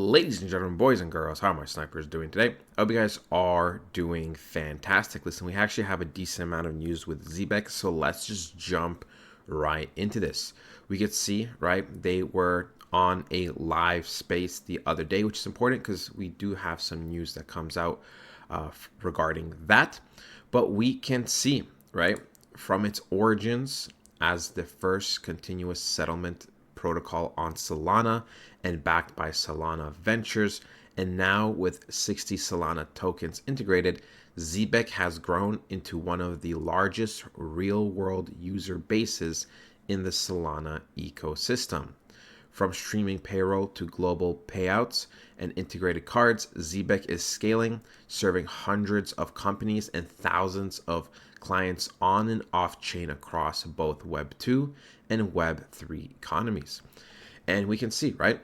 Ladies and gentlemen, boys and girls, how are my snipers doing today? I hope you guys are doing fantastic. Listen, we actually have a decent amount of news with Zebec, so let's just jump right into this. We could see, right, they were on a live space the other day, which is important because we do have some news that comes out regarding that. But we can see, right, from its origins as the first continuous settlement protocol on Solana and backed by Solana Ventures, and now with 60 Solana tokens integrated, Zebec has grown into one of the largest real-world user bases in the Solana ecosystem. From streaming payroll to global payouts and integrated cards, Zebec is scaling, serving hundreds of companies and thousands of clients on and off chain across both Web 2 and Web 3 economies. And we can see, right?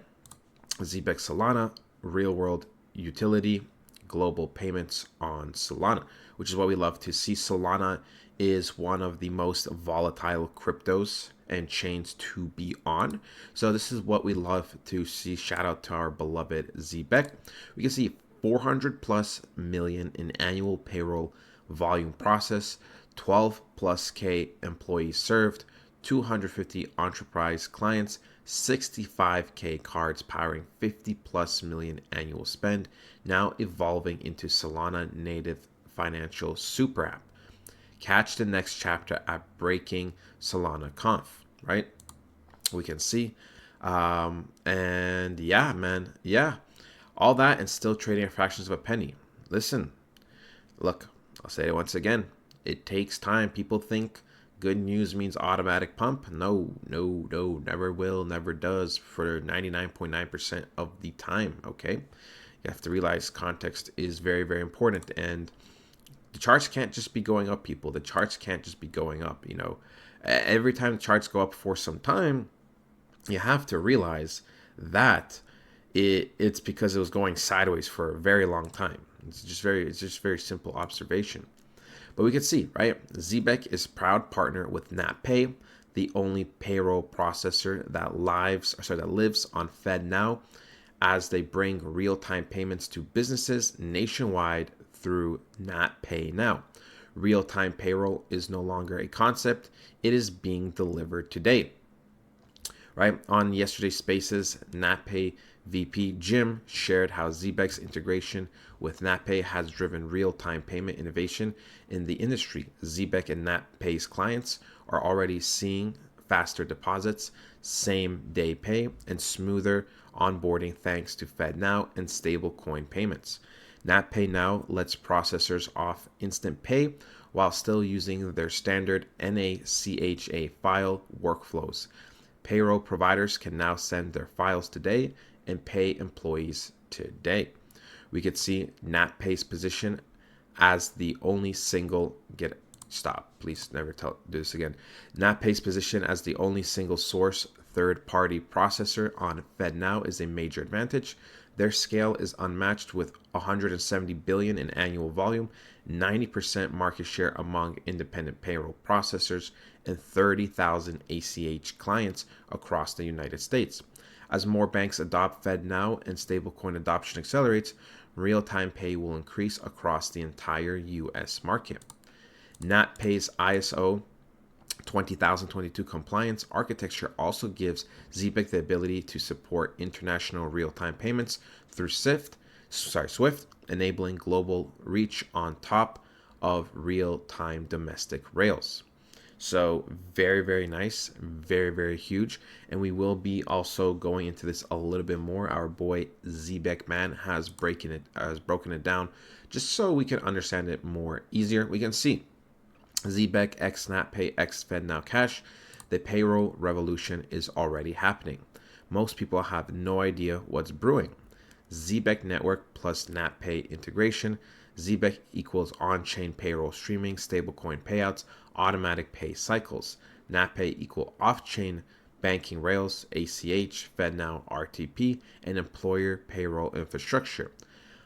Zebec Solana, real world utility, global payments on Solana, which is what we love to see. Solana is one of the most volatile cryptos and chains to be on. So this is what we love to see. Shout out to our beloved Zebec. We can see 400 plus million in annual payroll volume process, 12 plus K employees served, 250 enterprise clients, 65K cards powering 50 plus million annual spend, now evolving into Solana native financial super app. Catch the next chapter at Breaking Solana Conf, right? We can see. And yeah, man, yeah. All that and still trading at fractions of a penny. Listen, look, I'll say it once again. It takes time. People think good news means automatic pump. No, never will, never does for 99.9% of the time, okay? You have to realize context is very, very important. And the charts can't just be going up, people. The charts can't just be going up, you know. Every time the charts go up for some time, you have to realize that it's because it was going sideways for a very long time. It's just very simple observation. But we can see, right? Zebec is proud partner with Natpay, the only payroll processor that lives on FedNow, as they bring real-time payments to businesses nationwide through Natpay now. Real-time payroll is no longer a concept; it is being delivered today. Right on yesterday's Spaces, Natpay VP Jim shared how Zebec's integration with Natpay has driven real-time payment innovation in the industry. Zebec and Natpay's clients are already seeing faster deposits, same-day pay, and smoother onboarding thanks to FedNow and stablecoin payments. Natpay now lets processors off instant pay while still using their standard NACHA file workflows. Payroll providers can now send their files today and pay employees today. We could see Natpay's position as the only single Natpay's position as the only single source third-party processor on FedNow is a major advantage. Their scale is unmatched with 170 billion in annual volume, 90% market share among independent payroll processors, and 30,000 ACH clients across the United States. As more banks adopt FedNow and stablecoin adoption accelerates, real-time pay will increase across the entire US market. Natpay's ISO 20022 compliance architecture also gives Zebec the ability to support international real-time payments through Swift, enabling global reach on top of real-time domestic rails. So very, very nice, very, very huge. And we will be also going into this a little bit more. Our boy Zebec man has broken it down just so we can understand it more easier. We can see Zebec x Natpay x FedNow Cash. The payroll revolution is already happening. Most people have no idea what's brewing. Zebec network plus Natpay integration. Zebec equals on-chain payroll streaming, stablecoin payouts, automatic pay cycles. Natpay equal off-chain banking rails, ACH, FedNow, RTP, and employer payroll infrastructure.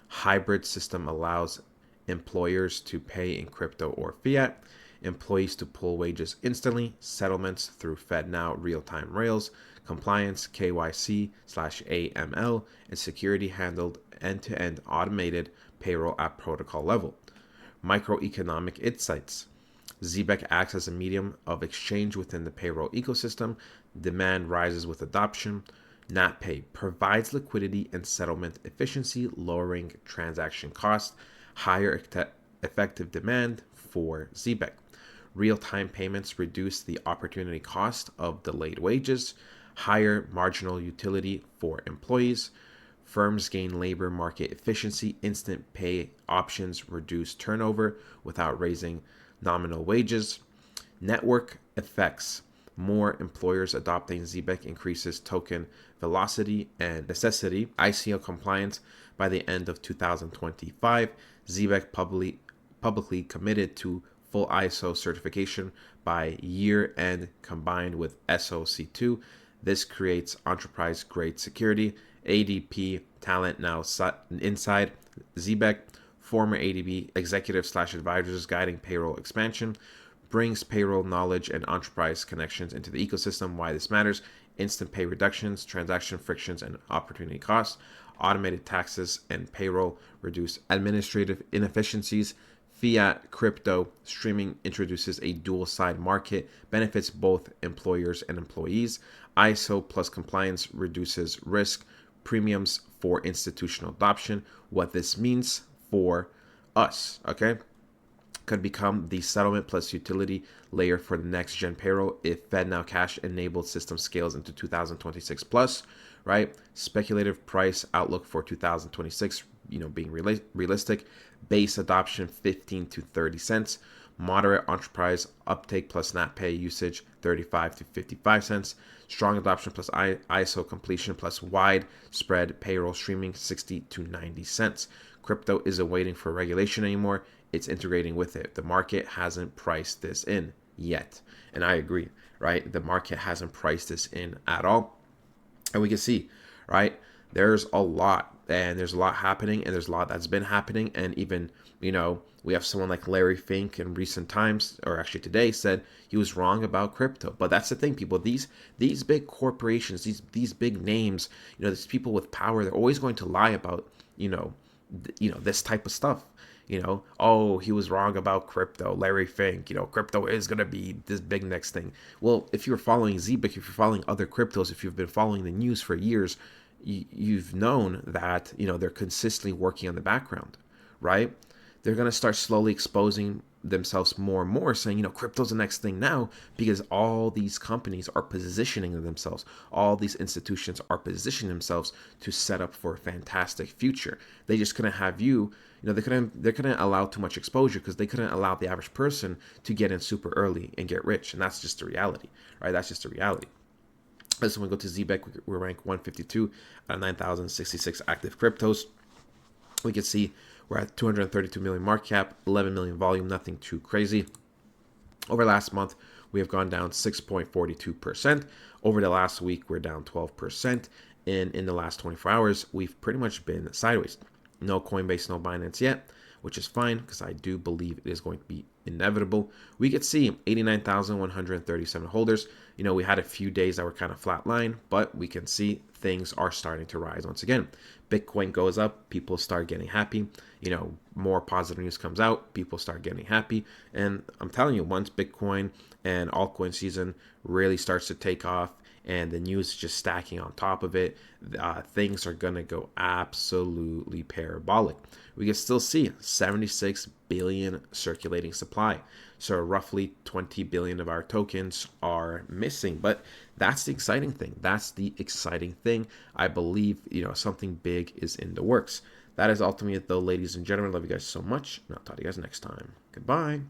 Hybrid system allows employers to pay in crypto or fiat, employees to pull wages instantly, settlements through FedNow real-time rails, compliance, KYC/AML, and security handled end-to-end automated payroll at protocol level. Microeconomic insights. Zebec acts as a medium of exchange within the payroll ecosystem. Demand rises with adoption. Natpay provides liquidity and settlement efficiency, lowering transaction costs. Higher effective demand for Zebec. Real-time payments reduce the opportunity cost of delayed wages. Higher marginal utility for employees. Firms gain labor market efficiency. Instant pay options reduce turnover without raising nominal wages. Network effects. More employers adopting Zebec increases token velocity and necessity. ICO compliance by the end of 2025. Zebec publicly committed to full ISO certification by year end combined with SOC2. This creates enterprise-grade security. ADP talent now inside Zebec. Former ADP executives/advisors guiding payroll expansion. Brings payroll knowledge and enterprise connections into the ecosystem. Why this matters: instant pay reductions, transaction frictions, and opportunity costs. Automated taxes and payroll reduce administrative inefficiencies. Fiat crypto streaming introduces a dual side market, benefits both employers and employees. ISO plus compliance reduces risk. Premiums for institutional adoption. What this means for us, okay? Could become the settlement plus utility layer for the next gen payroll if FedNow Cash enabled system scales into 2026 plus, right? Speculative price outlook for 2026, being realistic. Base adoption 15 to 30 cents. Moderate enterprise uptake plus Natpay usage 35 to 55 cents. Strong adoption plus ISO completion plus widespread payroll streaming 60 to 90 cents. Crypto isn't waiting for regulation anymore. It's integrating with it. The market hasn't priced this in yet. And I agree, right? The market hasn't priced this in at all. And we can see, right? There's a lot, and there's a lot happening, and there's a lot that's been happening. And even, we have someone like Larry Fink in recent times, or actually today, said he was wrong about crypto. But that's the thing, people. These big corporations, these big names, these people with power, they're always going to lie about, this type of stuff. Oh, he was wrong about crypto. Larry Fink, crypto is going to be this big next thing. Well, if you're following Zebec, if you're following other cryptos, if you've been following the news for years, you've known that, they're consistently working on the background, right? They're going to start slowly exposing themselves more and more, saying, crypto's the next thing now, because all these companies are positioning themselves. All these institutions are positioning themselves to set up for a fantastic future. They just couldn't have you, they couldn't allow too much exposure, because they couldn't allow the average person to get in super early and get rich. And that's just the reality, right? That's just the reality. So when we go to Zebec, we rank 152 out of 9,066 active cryptos. We can see we're at 232 million market cap, 11 million volume, nothing too crazy. Over last month, we have gone down 6.42%. Over the last week, we're down 12%. And in the last 24 hours, we've pretty much been sideways. No Coinbase, no Binance yet, which is fine, because I do believe it is going to be inevitable. We could see 89,137 holders. We had a few days that were kind of flatline, but we can see things are starting to rise once again. Bitcoin goes up, people start getting happy. More positive news comes out, people start getting happy. And I'm telling you, once Bitcoin and altcoin season really starts to take off, and the news is just stacking on top of it, things are going to go absolutely parabolic. We can still see 76 billion circulating supply. So roughly 20 billion of our tokens are missing. But that's the exciting thing. That's the exciting thing. I believe, something big is in the works. That is ultimately it, though, ladies and gentlemen. Love you guys so much, and I'll talk to you guys next time. Goodbye.